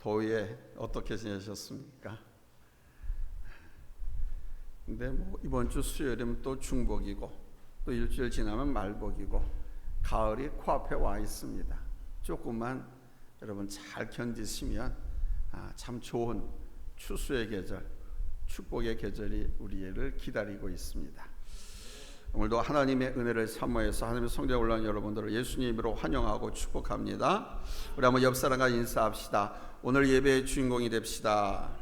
더위에 어떻게 지내셨습니까? 근데 이번 주 수요일이면 또 중복이고 또 일주일 지나면 말복이고 가을이 코앞에 와 있습니다. 조금만 여러분 잘 견디시면 참 좋은 추수의 계절, 축복의 계절이 우리를 기다리고 있습니다. 오늘도 하나님의 은혜를 사모해서 하나님의 성전에 올라온 여러분들을 예수님으로 환영하고 축복합니다. 우리 한번 옆 사람과 인사합시다. 오늘 예배의 주인공이 됩시다.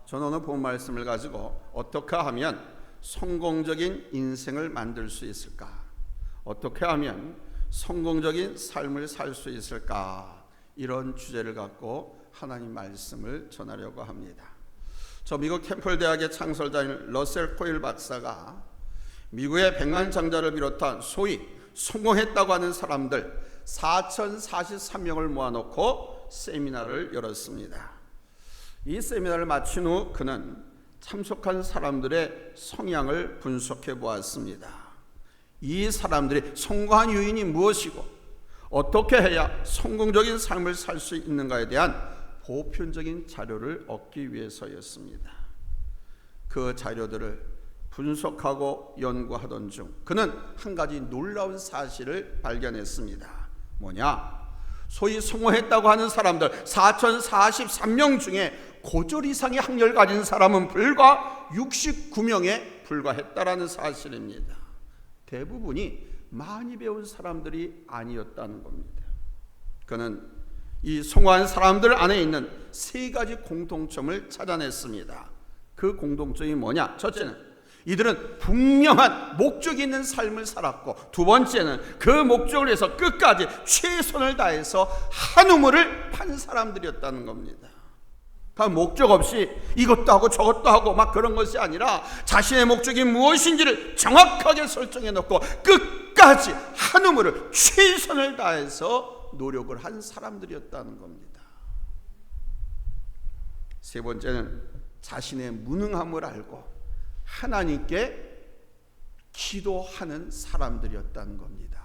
저는 오늘 본 말씀을 가지고 어떻게 하면 성공적인 인생을 만들 수 있을까? 어떻게 하면 성공적인 삶을 살 수 있을까? 이런 주제를 갖고 하나님 말씀을 전하려고 합니다. 저 미국 캠플 대학의 창설자인 러셀 코일 박사가 미국의 백만장자를 비롯한 소위 성공했다고 하는 사람들 4,043명을 모아놓고 세미나를 열었습니다. 이 세미나를 마친 후 그는 참석한 사람들의 성향을 분석해 보았습니다. 이 사람들이 성공한 요인이 무엇이고 어떻게 해야 성공적인 삶을 살 수 있는가에 대한 보편적인 자료를 얻기 위해서였습니다. 그 자료들을 분석하고 연구하던 중 그는 한 가지 놀라운 사실을 발견했습니다. 뭐냐? 소위 성공했다고 하는 사람들 4,043명 중에 고졸 이상의 학력을 가진 사람은 불과 69명에 불과했다라는 사실입니다. 대부분이 많이 배운 사람들이 아니었다는 겁니다. 그는 이 성공한 사람들 안에 있는 세 가지 공통점을 찾아냈습니다. 그 공통점이 뭐냐? 첫째는 이들은 분명한 목적이 있는 삶을 살았고, 두 번째는 그 목적을 위해서 끝까지 최선을 다해서 한 우물을 판 사람들이었다는 겁니다. 그러니까 목적 없이 이것도 하고 저것도 하고 막 그런 것이 아니라 자신의 목적이 무엇인지를 정확하게 설정해 놓고 끝까지 한 우물을 최선을 다해서 노력을 한 사람들이었다는 겁니다. 세 번째는 자신의 무능함을 알고 하나님께 기도하는 사람들이었다는 겁니다.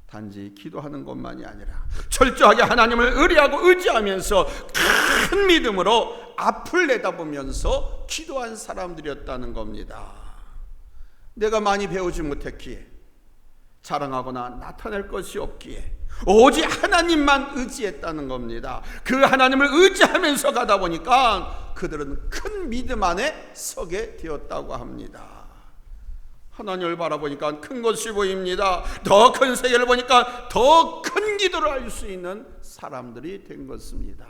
단지 기도하는 것만이 아니라 철저하게 하나님을 의뢰하고 의지하면서 큰 믿음으로 앞을 내다보면서 기도한 사람들이었다는 겁니다. 내가 많이 배우지 못했기에 자랑하거나 나타낼 것이 없기에 오직 하나님만 의지했다는 겁니다. 그 하나님을 의지하면서 가다 보니까 그들은 큰 믿음 안에 서게 되었다고 합니다. 하나님을 바라보니까 큰 것이 보입니다. 더 큰 세계를 보니까 더 큰 기도를 할 수 있는 사람들이 된 것입니다.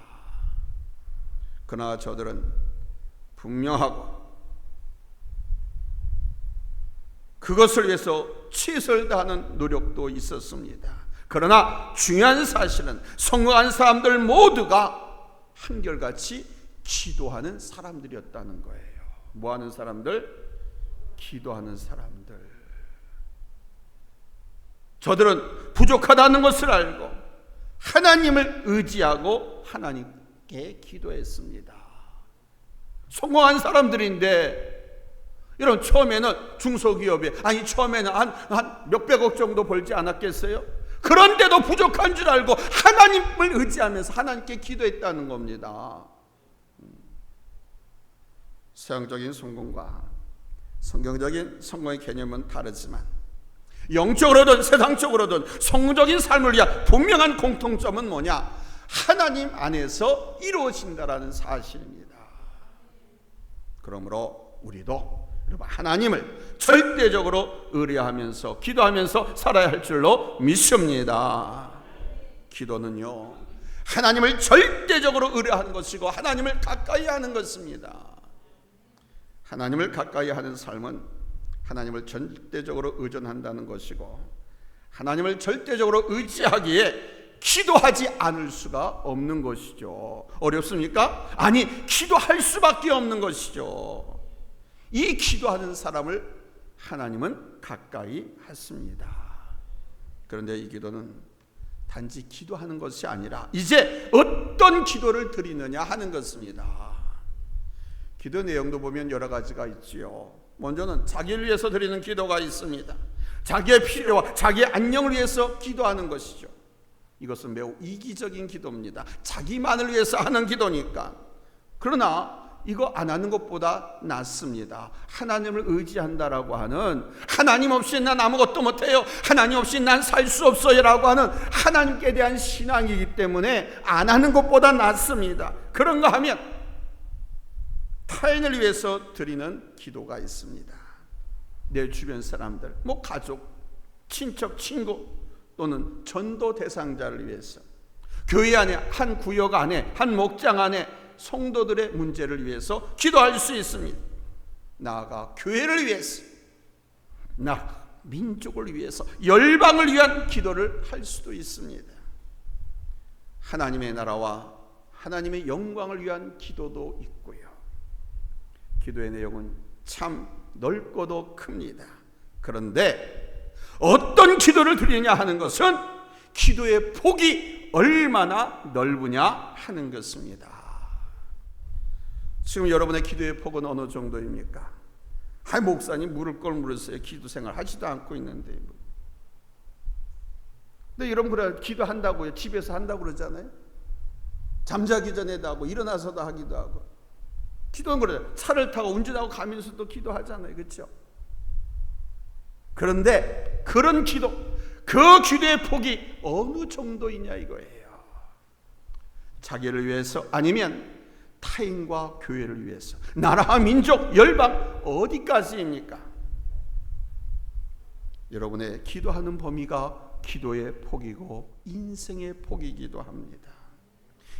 그러나 저들은 분명하고 그것을 위해서 최선을 다하는 노력도 있었습니다. 그러나 중요한 사실은 성공한 사람들 모두가 한결같이 기도하는 사람들이었다는 거예요. 뭐 하는 사람들? 기도하는 사람들. 저들은 부족하다는 것을 알고 하나님을 의지하고 하나님께 기도했습니다. 성공한 사람들인데 이런 처음에는 중소기업에 처음에는 한 몇백억 정도 벌지 않았겠어요? 그런데도 부족한 줄 알고 하나님을 의지하면서 하나님께 기도했다는 겁니다. 서양적인 성공과 성경적인 성공의 개념은 다르지만 영적으로든 세상적으로든 성공적인 삶을 위한 분명한 공통점은 뭐냐? 하나님 안에서 이루어진다라는 사실입니다. 그러므로 우리도 하나님을 절대적으로 의뢰하면서 기도하면서 살아야 할 줄로 믿습니다. 기도는요, 하나님을 절대적으로 의뢰하는 것이고 하나님을 가까이 하는 것입니다. 하나님을 가까이 하는 삶은 하나님을 절대적으로 의존한다는 것이고 하나님을 절대적으로 의지하기에 기도하지 않을 수가 없는 것이죠. 어렵습니까? 아니, 기도할 수밖에 없는 것이죠. 이 기도하는 사람을 하나님은 가까이 하십니다. 그런데 이 기도는 단지 기도하는 것이 아니라 이제 어떤 기도를 드리느냐 하는 것입니다. 기도 내용도 보면 여러 가지가 있지요. 먼저는 자기를 위해서 드리는 기도가 있습니다. 자기의 필요와 자기의 안녕을 위해서 기도하는 것이죠. 이것은 매우 이기적인 기도입니다. 자기만을 위해서 하는 기도니까. 그러나 이거 안 하는 것보다 낫습니다. 하나님을 의지한다라고 하는, 하나님 없이 난 아무것도 못해요, 하나님 없이 난 살 수 없어요 라고 하는 하나님께 대한 신앙이기 때문에 안 하는 것보다 낫습니다. 그런가 하면 타인을 위해서 드리는 기도가 있습니다. 내 주변 사람들, 가족, 친척, 친구 또는 전도 대상자를 위해서, 교회 안에 한 구역 안에 한 목장 안에 성도들의 문제를 위해서 기도할 수 있습니다. 나아가 교회를 위해서, 민족을 위해서, 열방을 위한 기도를 할 수도 있습니다. 하나님의 나라와 하나님의 영광을 위한 기도도 있고요. 기도의 내용은 참 넓고도 큽니다. 그런데 어떤 기도를 드리냐 하는 것은 기도의 폭이 얼마나 넓으냐 하는 것입니다. 지금 여러분의 기도의 폭은 어느 정도입니까? 목사님 물을 걸 물으세요. 기도 생활 하지도 않고 있는데. 근데 여러분 그래 기도한다고요. 집에서 한다고 그러잖아요. 잠자기 전에도 하고 일어나서도 하기도 하고. 기도는 그래요. 차를 타고 운전하고 가면서도 기도하잖아요. 그렇죠? 그런데 그런 기도, 그 기도의 폭이 어느 정도이냐 이거예요. 자기를 위해서 아니면 타인과 교회를 위해서, 나라와 민족, 열방 어디까지입니까? 여러분의 기도하는 범위가 기도의 폭이고 인생의 폭이기도 합니다.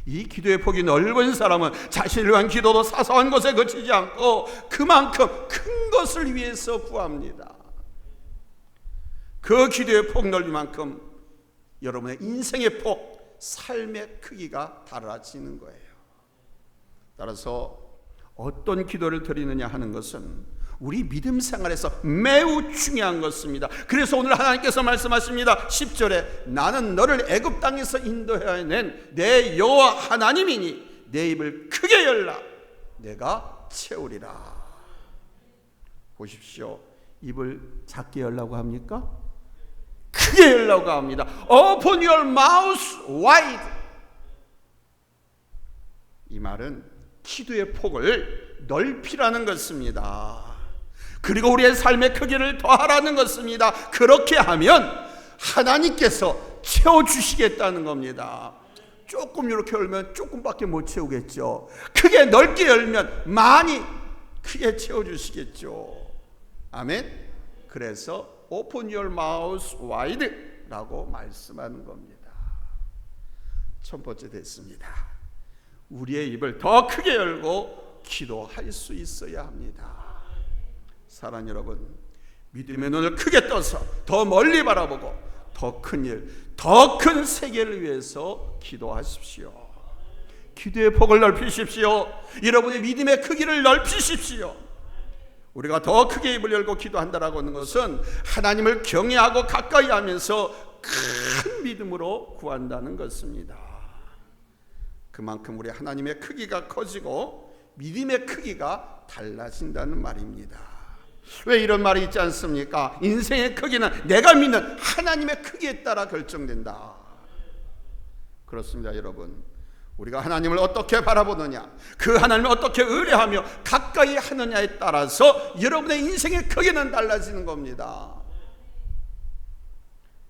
이 기도의 폭이 넓은 사람은 자신을 위한 기도도 사소한 것에 그치지 않고 그만큼 큰 것을 위해서 구합니다. 그 기도의 폭 넓이만큼 여러분의 인생의 폭, 삶의 크기가 달라지는 거예요. 따라서 어떤 기도를 드리느냐 하는 것은 우리 믿음 생활에서 매우 중요한 것입니다. 그래서 오늘 하나님께서 말씀하십니다. 10절에 나는 너를 애굽 땅에서 인도해낸 내 여호와 하나님이니 내 입을 크게 열라 내가 채우리라. 보십시오. 입을 작게 열라고 합니까? 크게 열라고 합니다. Open your mouth wide. 이 말은 기도의 폭을 넓히라는 것입니다. 그리고 우리의 삶의 크기를 더하라는 것입니다. 그렇게 하면 하나님께서 채워주시겠다는 겁니다. 조금 이렇게 열면 조금밖에 못 채우겠죠. 크게 넓게 열면 많이 크게 채워주시겠죠. 아멘. 그래서 Open your mouth wide 라고 말씀하는 겁니다. 첫 번째 됐습니다. 우리의 입을 더 크게 열고 기도할 수 있어야 합니다. 사랑하는 여러분, 믿음의 눈을 크게 떠서 더 멀리 바라보고 더 큰 일, 더 큰 세계를 위해서 기도하십시오. 기도의 폭을 넓히십시오. 여러분의 믿음의 크기를 넓히십시오. 우리가 더 크게 입을 열고 기도한다라고 하는 것은 하나님을 경외하고 가까이 하면서 큰 믿음으로 구한다는 것입니다. 그만큼 우리 하나님의 크기가 커지고 믿음의 크기가 달라진다는 말입니다. 왜 이런 말이 있지 않습니까? 인생의 크기는 내가 믿는 하나님의 크기에 따라 결정된다. 그렇습니다. 여러분, 우리가 하나님을 어떻게 바라보느냐, 그 하나님을 어떻게 의뢰하며 가까이 하느냐에 따라서 여러분의 인생의 크기는 달라지는 겁니다.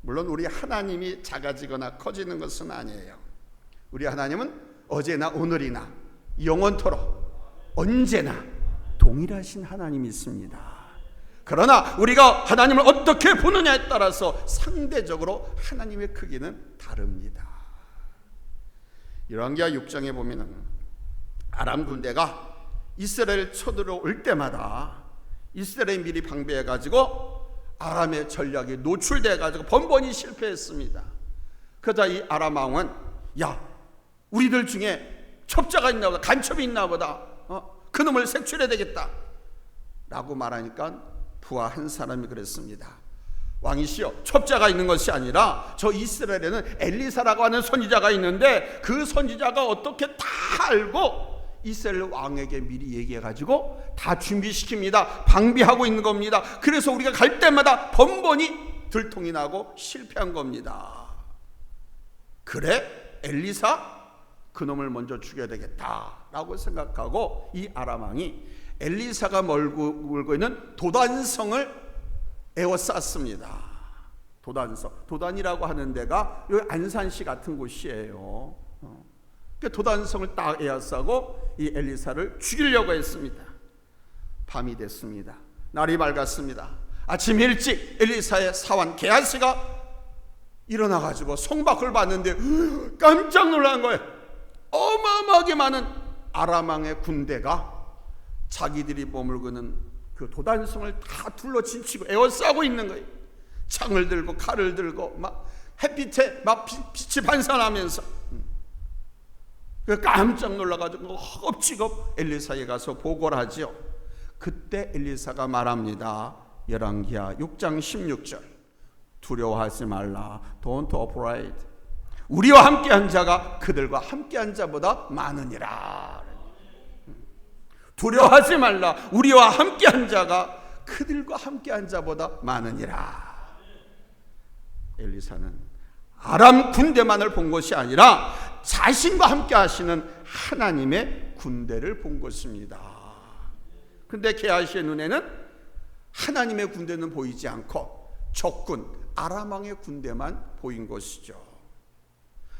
물론 우리 하나님이 작아지거나 커지는 것은 아니에요. 우리 하나님은 어제나 오늘이나 영원토록 언제나 동일하신 하나님이 있습니다. 그러나 우리가 하나님을 어떻게 보느냐에 따라서 상대적으로 하나님의 크기는 다릅니다. 열왕기하 6장에 보면은 아람 군대가 이스라엘 쳐들어올 때마다 이스라엘이 미리 방비해가지고 아람의 전략이 노출돼가지고 번번이 실패했습니다. 그러자 이 아람 왕은 우리들 중에 첩자가 있나 보다, 간첩이 있나 보다, 그놈을 색출해야 되겠다 라고 말하니까 부하 한 사람이 그랬습니다. 왕이시여, 첩자가 있는 것이 아니라 저 이스라엘에는 엘리사라고 하는 선지자가 있는데 그 선지자가 어떻게 다 알고 이스라엘 왕에게 미리 얘기해가지고 다 준비시킵니다. 방비하고 있는 겁니다. 그래서 우리가 갈 때마다 번번이 들통이 나고 실패한 겁니다. 그래? 엘리사? 그놈을 먼저 죽여야 되겠다라고 생각하고 이 아람 왕이 엘리사가 몰고 있는 도단성을 에워쌌습니다. 도단이라고 하는 데가 여기 안산시 같은 곳이에요. 도단성을 딱 에워싸고 이 엘리사를 죽이려고 했습니다. 밤이 됐습니다. 날이 밝았습니다. 아침 일찍 엘리사의 사환 게하시가 일어나가지고 성밖을 봤는데 깜짝 놀란 거예요. 어마어마하게 많은 아람 왕의 군대가 자기들이 머물고 있는 그 도단성을 다 둘러진치고 에워싸고 있는 거예요. 창을 들고 칼을 들고 막 햇빛에 막 빛이 반사하면서 깜짝 놀라가지고 허겁지겁 엘리사에 가서 보고를 하죠. 그때 엘리사가 말합니다. 열왕기하 6장 16절. 두려워하지 말라. Don't afraid. 우리와 함께한 자가 그들과 함께한 자보다 많으니라. 두려워하지 말라. 우리와 함께한 자가 그들과 함께한 자보다 많으니라. 엘리사는 아람 군대만을 본 것이 아니라 자신과 함께 하시는 하나님의 군대를 본 것입니다. 근데 게하시의 눈에는 하나님의 군대는 보이지 않고 적군 아람 왕의 군대만 보인 것이죠.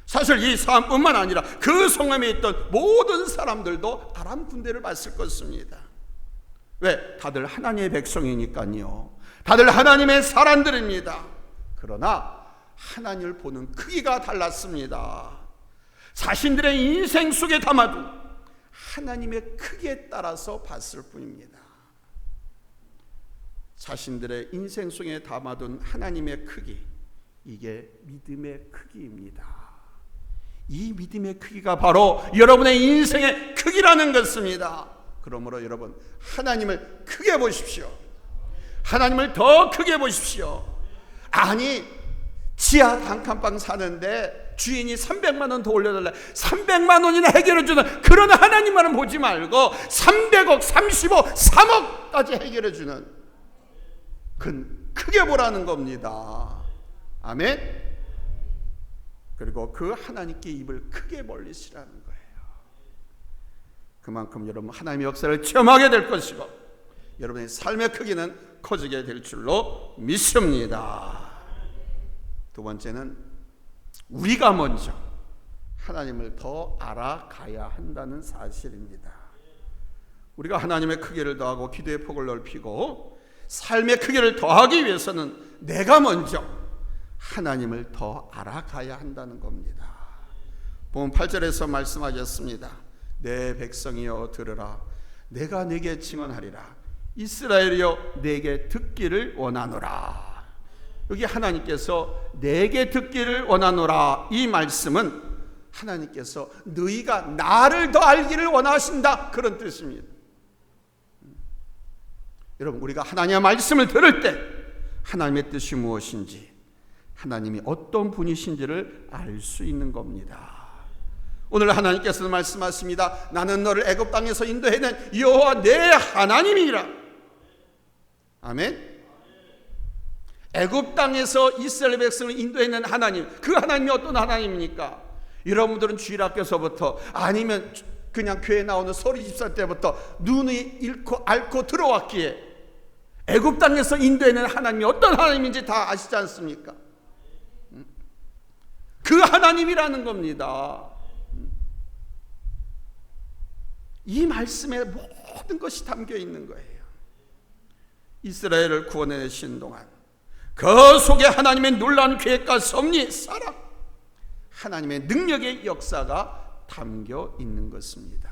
사실 이 사람뿐만 아니라 그 성함에 있던 모든 사람들도 아람 군대를 봤을 것입니다. 왜? 다들 하나님의 백성이니까요. 다들 하나님의 사람들입니다. 그러나 하나님을 보는 크기가 달랐습니다. 자신들의 인생 속에 담아둔 하나님의 크기에 따라서 봤을 뿐입니다. 자신들의 인생 속에 담아둔 하나님의 크기, 이게 믿음의 크기입니다. 이 믿음의 크기가 바로 여러분의 인생의 크기라는 것입니다. 그러므로 여러분, 하나님을 크게 보십시오. 하나님을 더 크게 보십시오. 아니, 지하 단칸방 사는데 주인이 300만 원 더 올려달라, 300만 원이나 해결해주는 그런 하나님만은 보지 말고 300억, 35, 3억까지 해결해주는, 큰 크게 보라는 겁니다. 아멘. 그리고 그 하나님께 입을 크게 벌리시라는 거예요. 그만큼 여러분 하나님의 역사를 체험하게 될 것이고 여러분의 삶의 크기는 커지게 될 줄로 믿습니다. 두 번째는 우리가 먼저 하나님을 더 알아가야 한다는 사실입니다. 우리가 하나님의 크기를 더하고 기도의 폭을 넓히고 삶의 크기를 더하기 위해서는 내가 먼저 하나님을 더 알아가야 한다는 겁니다. 본문 8절에서 말씀하셨습니다. 내 백성이여 들으라. 내가 네게 증언하리라. 이스라엘이여 내게 듣기를 원하노라. 여기 하나님께서 내게 듣기를 원하노라, 이 말씀은 하나님께서 너희가 나를 더 알기를 원하신다, 그런 뜻입니다. 여러분, 우리가 하나님의 말씀을 들을 때 하나님의 뜻이 무엇인지, 하나님이 어떤 분이신지를 알 수 있는 겁니다. 오늘 하나님께서는 말씀하십니다. 나는 너를 애굽 땅에서 인도해낸 여호와 내 하나님이라. 아멘. 애굽 땅에서 이스라엘 백성을 인도해낸 하나님, 그 하나님이 어떤 하나님입니까? 여러분들은 주일학교에서부터 아니면 그냥 교회 나오는 소리 집사 때부터 눈이 잃고 앓고 들어왔기에 애굽 땅에서 인도해낸 하나님이 어떤 하나님인지 다 아시지 않습니까? 그 하나님이라는 겁니다. 이 말씀에 모든 것이 담겨 있는 거예요. 이스라엘을 구원해내신 동안 그 속에 하나님의 놀라운 계획과 섭리, 사랑, 하나님의 능력의 역사가 담겨 있는 것입니다.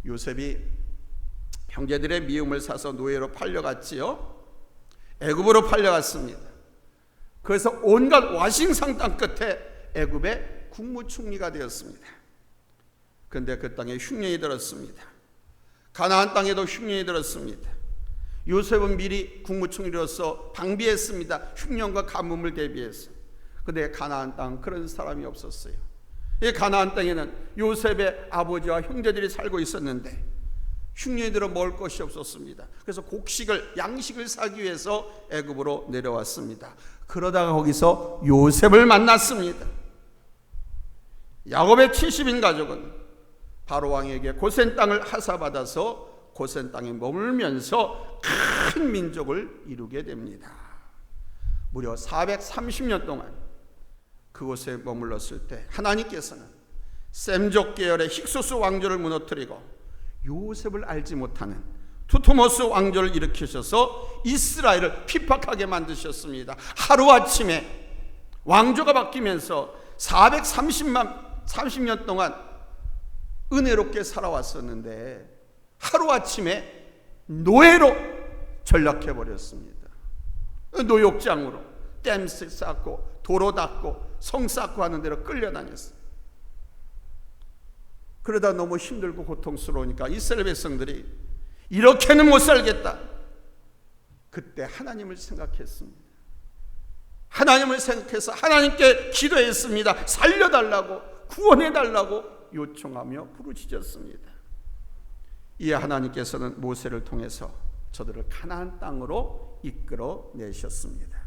요셉이 형제들의 미움을 사서 노예로 팔려갔지요. 애굽으로 팔려갔습니다. 그래서 온갖 와싱상 땅 끝에 애굽의 국무총리가 되었습니다. 그런데 그 땅에 흉년이 들었습니다. 가나안 땅에도 흉년이 들었습니다. 요셉은 미리 국무총리로서 방비했습니다. 흉년과 가뭄을 대비해서. 그런데 가나안 땅 그런 사람이 없었어요. 이 가나안 땅에는 요셉의 아버지와 형제들이 살고 있었는데 흉년이 들어 먹을 것이 없었습니다. 그래서 양식을 사기 위해서 애굽으로 내려왔습니다. 그러다가 거기서 요셉을 만났습니다. 야곱의 70인 가족은 바로 왕에게 고센 땅을 하사받아서 고센 땅에 머물면서 큰 민족을 이루게 됩니다. 무려 430년 동안 그곳에 머물렀을 때 하나님께서는 셈족 계열의 힉소스 왕조를 무너뜨리고 요셉을 알지 못하는 투토모스 왕조를 일으키셔서 이스라엘을 핍박하게 만드셨습니다. 하루아침에 왕조가 바뀌면서 430년 동안 은혜롭게 살아왔었는데 하루아침에 노예로 전락해버렸습니다. 노역장으로 댐 쌓고 도로 닦고 성 쌓고 하는 대로 끌려다녔어요. 그러다 너무 힘들고 고통스러우니까 이스라엘 백성들이 이렇게는 못 살겠다. 그때 하나님을 생각했습니다. 하나님을 생각해서 하나님께 기도했습니다. 살려달라고, 구원해달라고 요청하며 부르짖었습니다. 이에 하나님께서는 모세를 통해서 저들을 가나안 땅으로 이끌어 내셨습니다.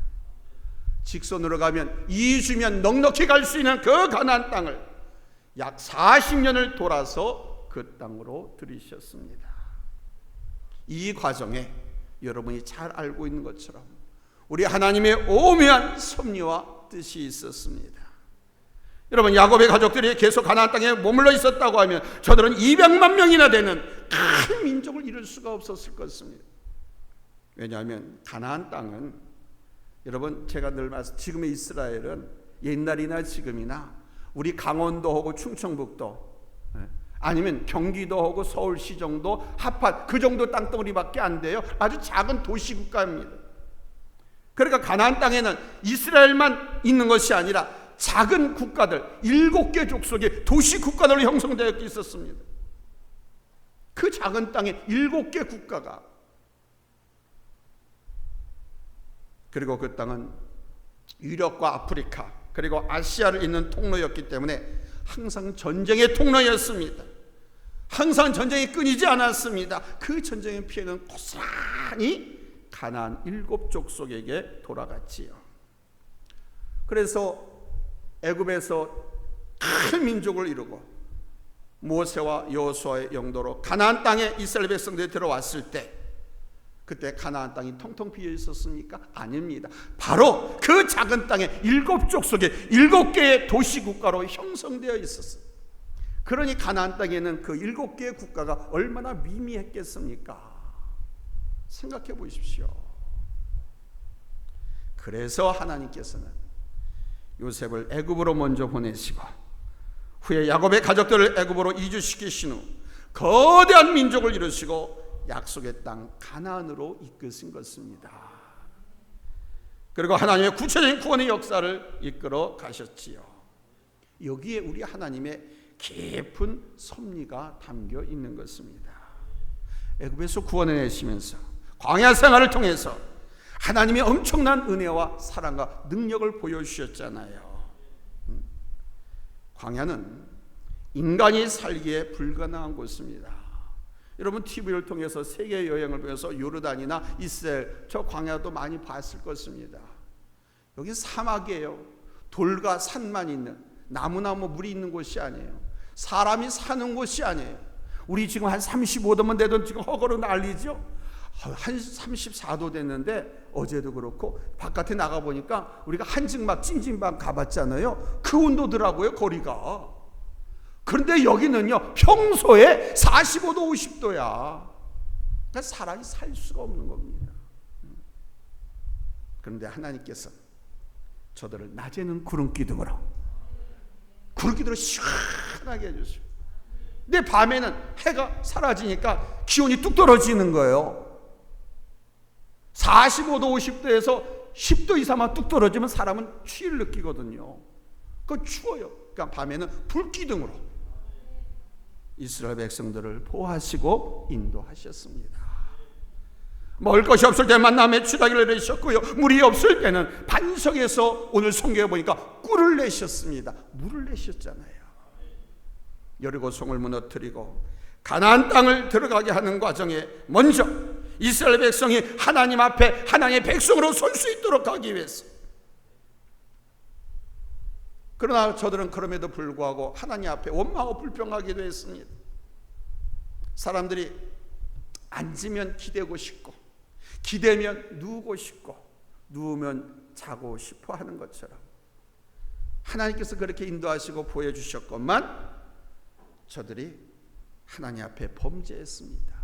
직선으로 가면 2주면 넉넉히 갈 수 있는 그 가나안 땅을 약 40년을 돌아서 그 땅으로 들이셨습니다. 이 과정에 여러분이 잘 알고 있는 것처럼 우리 하나님의 오묘한 섭리와 뜻이 있었습니다. 여러분, 야곱의 가족들이 계속 가나안 땅에 머물러 있었다고 하면 저들은 200만 명이나 되는 큰 민족을 이룰 수가 없었을 것입니다. 왜냐하면 가나안 땅은 여러분, 제가 늘 말씀, 지금의 이스라엘은 옛날이나 지금이나 우리 강원도하고 충청북도 아니면 경기도하고 서울시 정도 합한 그 정도 땅덩어리밖에 안 돼요. 아주 작은 도시국가입니다. 그러니까 가나안 땅에는 이스라엘만 있는 것이 아니라 작은 국가들 7개 족속의 도시국가들로 형성되어 있었습니다. 그 작은 땅에 7개 국가가, 그리고 그 땅은 유럽과 아프리카 그리고 아시아를 잇는 통로였기 때문에 항상 전쟁의 통로였습니다. 항상 전쟁이 끊이지 않았습니다. 그 전쟁의 피해는 고스란히 가나안 7족속에게 돌아갔지요. 그래서 애굽에서 큰 민족을 이루고 모세와 여호수아의 영도로 가나안 땅에 이스라엘 백성들이 들어왔을 때 그때 가나안 땅이 텅텅 비어 있었습니까? 아닙니다. 바로 그 작은 땅에 7족속의 7개의 도시국가로 형성되어 있었어요. 그러니 가나안 땅에는 그 7개의 국가가 얼마나 미미했겠습니까? 생각해 보십시오. 그래서 하나님께서는 요셉을 애굽으로 먼저 보내시고 후에 야곱의 가족들을 애굽으로 이주시키신 후 거대한 민족을 이루시고 약속의 땅 가나안으로 이끄신 것입니다. 그리고 하나님의 구체적인 구원의 역사를 이끌어 가셨지요. 여기에 우리 하나님의 깊은 섭리가 담겨 있는 것입니다. 애굽에서 구원해내시면서 광야 생활을 통해서 하나님의 엄청난 은혜와 사랑과 능력을 보여주셨잖아요. 광야는 인간이 살기에 불가능한 곳입니다. 여러분, TV를 통해서 세계 여행을 보면서 요르단이나 이스라엘 저 광야도 많이 봤을 것입니다. 여기 사막이에요. 돌과 산만 있는, 나무나 물이 있는 곳이 아니에요. 사람이 사는 곳이 아니에요. 우리 지금 한 35도만 돼도 지금 허거로 난리죠. 한 34도 됐는데 어제도 그렇고 바깥에 나가보니까 우리가 한증막 찐찐방 가봤잖아요. 그 온도더라고요, 거리가. 그런데 여기는요 평소에 45도 50도야. 그러니까 사람이 살 수가 없는 겁니다. 그런데 하나님께서 저들을 낮에는 구름 기둥으로 시원하게 해주시고, 근데 밤에는 해가 사라지니까 기온이 뚝 떨어지는 거예요. 45도 50도에서 10도 이상만 뚝 떨어지면 사람은 추위를 느끼거든요. 그거 추워요. 그러니까 밤에는 불기둥으로 이스라엘 백성들을 보호하시고 인도하셨습니다. 먹을 것이 없을 때 만남에 취하기를 내셨고요, 물이 없을 때는 반석에서, 오늘 성경에 보니까 꿀을 내셨습니다. 물을 내셨잖아요. 여리고 성을 무너뜨리고 가나안 땅을 들어가게 하는 과정에 먼저 이스라엘 백성이 하나님 앞에 하나님의 백성으로 설 수 있도록 하기 위해서. 그러나 저들은 그럼에도 불구하고 하나님 앞에 원망하고 불평하기도 했습니다. 사람들이 앉으면 기대고 싶고, 기대면 누우고 싶고, 누우면 자고 싶어 하는 것처럼 하나님께서 그렇게 인도하시고 보여주셨건만 저들이 하나님 앞에 범죄했습니다.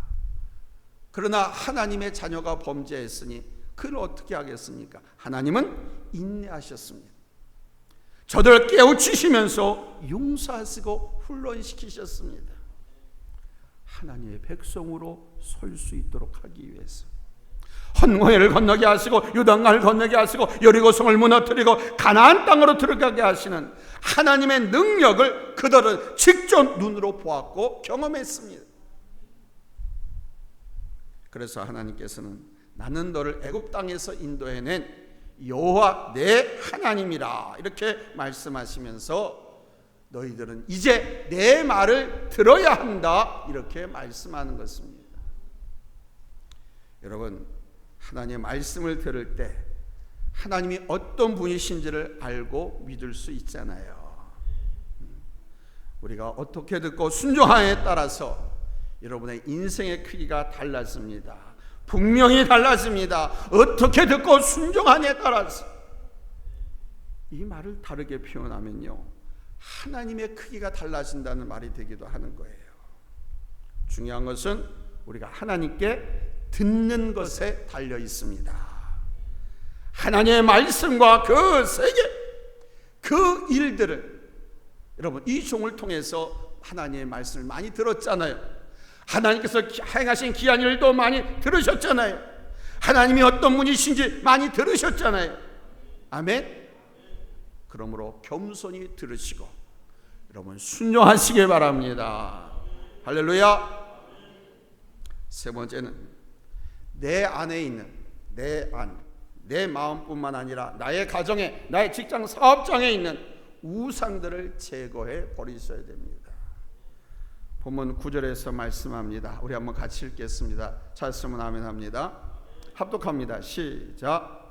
그러나 하나님의 자녀가 범죄했으니 그걸 어떻게 하겠습니까? 하나님은 인내하셨습니다. 저들을 깨우치시면서 용서하시고 훈련시키셨습니다. 하나님의 백성으로 설 수 있도록 하기 위해서. 헌고해를 건너게 하시고 요단강을 건너게 하시고 여리고성을 무너뜨리고 가나안 땅으로 들어가게 하시는 하나님의 능력을 그들은 직접 눈으로 보았고 경험했습니다. 그래서 하나님께서는 나는 너를 애굽 땅에서 인도해낸 여호와 내 하나님이라 이렇게 말씀하시면서 너희들은 이제 내 말을 들어야 한다 이렇게 말씀하는 것입니다. 여러분, 하나님의 말씀을 들을 때 하나님이 어떤 분이신지를 알고 믿을 수 있잖아요. 우리가 어떻게 듣고 순종하에 따라서 여러분의 인생의 크기가 달라집니다. 분명히 달라집니다. 어떻게 듣고 순종하냐에 따라서. 이 말을 다르게 표현하면요, 하나님의 크기가 달라진다는 말이 되기도 하는 거예요. 중요한 것은 우리가 하나님께 듣는 것에 달려 있습니다. 하나님의 말씀과 그 세계, 그 일들을 여러분 이 종을 통해서 하나님의 말씀을 많이 들었잖아요. 하나님께서 행하신 귀한 일도 많이 들으셨잖아요. 하나님이 어떤 분이신지 많이 들으셨잖아요. 아멘. 그러므로 겸손히 들으시고 여러분 순종하시길 바랍니다. 할렐루야. 세 번째는 내 안에 있는 내 마음뿐만 아니라 나의 가정에, 나의 직장 사업장에 있는 우상들을 제거해 버리셔야 됩니다. 본문 9절에서 말씀합니다. 우리 한번 같이 읽겠습니다. 찾으시면 아멘 합니다. 합독합니다. 시작.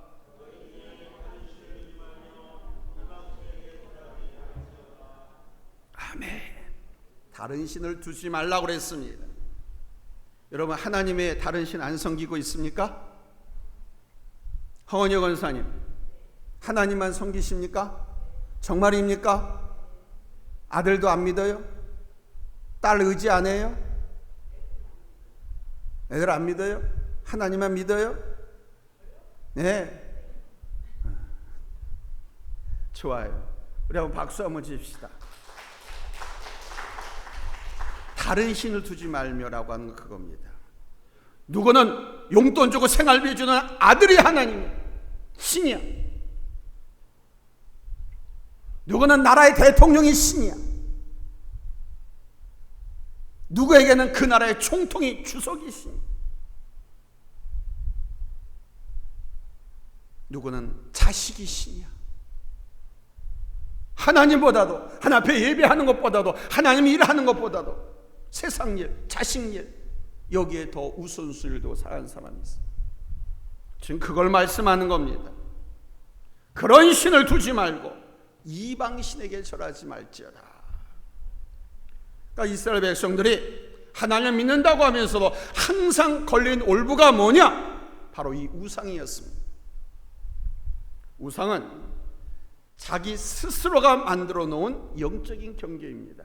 아멘. 다른 신을 두지 말라고 그랬습니다. 여러분, 하나님의 다른 신 안 섬기고 있습니까? 허원혁 권사님, 하나님만 섬기십니까? 정말입니까? 아들도 안 믿어요? 딸 의지 안 해요? 애들 안 믿어요? 하나님만 믿어요? 네. 좋아요. 우리 한번 박수 한번 칩시다. 다른 신을 두지 말며라고 하는 건 그겁니다. 누구는 용돈 주고 생활비 주는 아들이 하나님이야, 신이야. 누구는 나라의 대통령이 신이야. 누구에게는 그 나라의 총통이 주석이 신. 누구는 자식이 신이야. 하나님보다도, 하나님 앞에 예배하는 것보다도, 하나님 일하는 것보다도 세상 일, 자식 일, 여기에 더 우선순위를 두고 사는 사람이 있어요. 지금 그걸 말씀하는 겁니다. 그런 신을 두지 말고 이방신에게 절하지 말지어다. 그러니까 이스라엘 백성들이 하나님을 믿는다고 하면서도 항상 걸린 올무가 뭐냐? 바로 이 우상이었습니다. 우상은 자기 스스로가 만들어 놓은 영적인 경계입니다.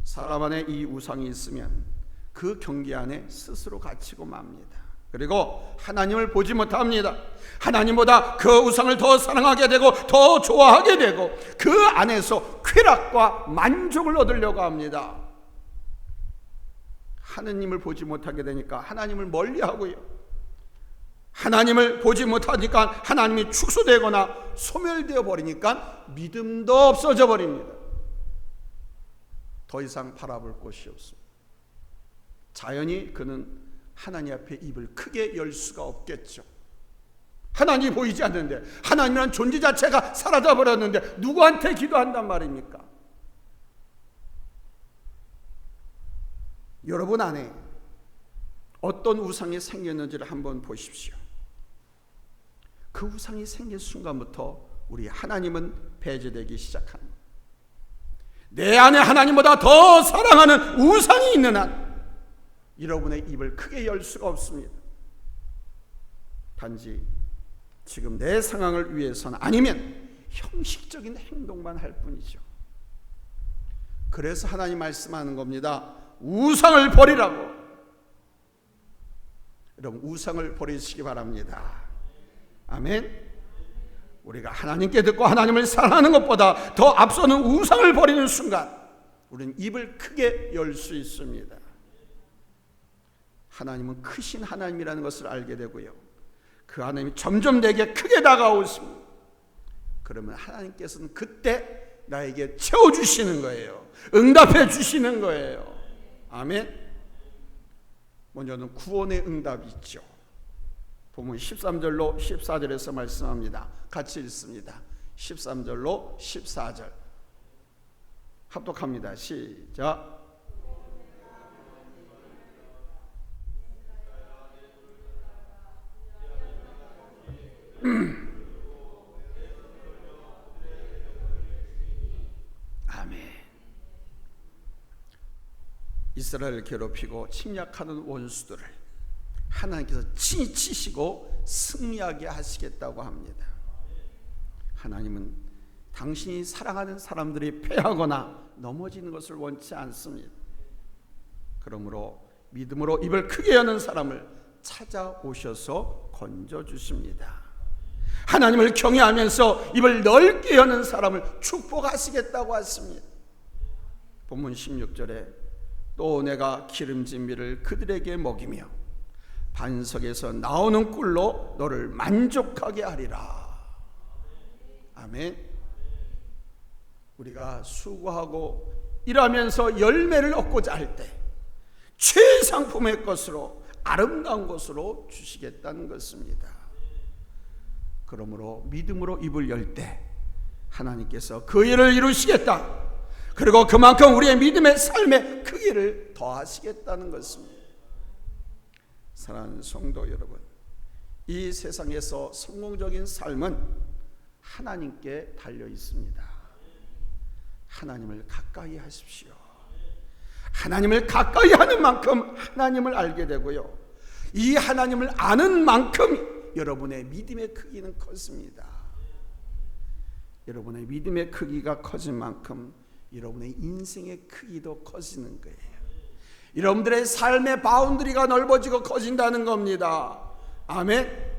사람 안에 이 우상이 있으면 그 경계 안에 스스로 갇히고 맙니다. 그리고 하나님을 보지 못합니다. 하나님보다 그 우상을 더 사랑하게 되고 더 좋아하게 되고 그 안에서 쾌락과 만족을 얻으려고 합니다. 하느님을 보지 못하게 되니까 하나님을 멀리하고요, 하나님을 보지 못하니까 하나님이 축소되거나 소멸되어 버리니까 믿음도 없어져 버립니다. 더 이상 바라볼 곳이 없습니다. 자연히 그는 하나님 앞에 입을 크게 열 수가 없겠죠. 하나님이 보이지 않는데, 하나님이란 존재 자체가 사라져 버렸는데 누구한테 기도한단 말입니까? 여러분 안에 어떤 우상이 생겼는지를 한번 보십시오. 그 우상이 생긴 순간부터 우리 하나님은 배제되기 시작합니다. 내 안에 하나님보다 더 사랑하는 우상이 있는 한 여러분의 입을 크게 열 수가 없습니다. 단지 지금 내 상황을 위해서는 아니면 형식적인 행동만 할 뿐이죠. 그래서 하나님 말씀하는 겁니다. 우상을 버리라고. 여러분 우상을 버리시기 바랍니다. 아멘. 우리가 하나님께 듣고 하나님을 사랑하는 것보다 더 앞서는 우상을 버리는 순간 우리는 입을 크게 열 수 있습니다. 하나님은 크신 하나님이라는 것을 알게 되고요. 그 하나님이 점점 내게 크게 다가오십니다. 그러면 하나님께서는 그때 나에게 채워주시는 거예요. 응답해 주시는 거예요. 아멘. 먼저는 구원의 응답이 있죠. 보면 13절로 14절에서 말씀합니다. 같이 읽습니다. 13절로 14절 합독합니다. 시작. 아멘. 이스라엘을 괴롭히고 침략하는 원수들을 하나님께서 친히 치시고 승리하게 하시겠다고 합니다. 하나님은 당신이 사랑하는 사람들이 패하거나 넘어지는 것을 원치 않습니다. 그러므로 믿음으로 입을 크게 여는 사람을 찾아오셔서 건져주십니다. 하나님을 경외하면서 입을 넓게 여는 사람을 축복하시겠다고 하십니다. 본문 16절에 또 내가 기름진 밀을 그들에게 먹이며 반석에서 나오는 꿀로 너를 만족하게 하리라. 아멘. 우리가 수고하고 일하면서 열매를 얻고자 할 때 최상품의 것으로 아름다운 것으로 주시겠다는 것입니다. 그러므로 믿음으로 입을 열 때 하나님께서 그 일을 이루시겠다. 그리고 그만큼 우리의 믿음의 삶의 크기를 더하시겠다는 것입니다. 사랑하는 성도 여러분, 이 세상에서 성공적인 삶은 하나님께 달려 있습니다. 하나님을 가까이 하십시오. 하나님을 가까이 하는 만큼 하나님을 알게 되고요. 이 하나님을 아는 만큼 여러분의 믿음의 크기는 커집니다. 여러분의 믿음의 크기가 커진 만큼 여러분의 인생의 크기도 커지는 거예요. 여러분들의 삶의 바운더리가 넓어지고 커진다는 겁니다. 아멘.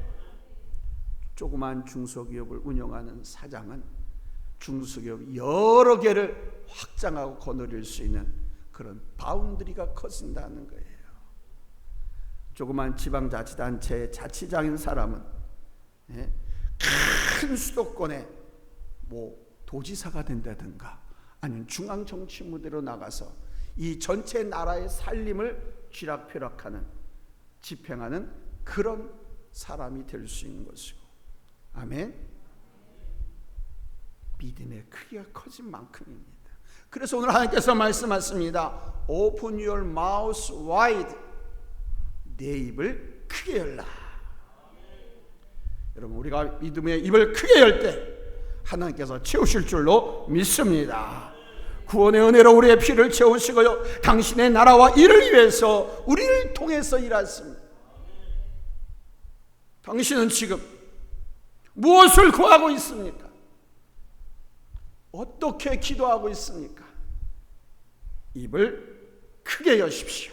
조그만 중소기업을 운영하는 사장은 중소기업 여러 개를 확장하고 거느릴 수 있는 그런 바운더리가 커진다는 거예요. 조그만 지방자치단체의 자치장인 사람은 큰 수도권에 도지사가 된다든가 아니면 중앙정치무대로 나가서 이 전체 나라의 살림을 쥐락펴락하는 집행하는 그런 사람이 될 수 있는 것이고, 아멘. 믿음의 크기가 커진 만큼입니다. 그래서 오늘 하나님께서 말씀하십니다. Open your mouth wide. 내 입을 크게 열라. 여러분, 우리가 믿음의 입을 크게 열 때 하나님께서 채우실 줄로 믿습니다. 구원의 은혜로 우리의 피를 채우시고요, 당신의 나라와 일을 위해서 우리를 통해서 일하십니다. 당신은 지금 무엇을 구하고 있습니까? 어떻게 기도하고 있습니까? 입을 크게 여십시오.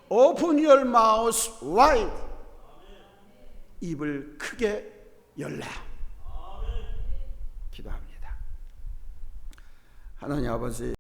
Open your mouth wide. 입을 크게 열라. 기도합니다. 하나님 아버지,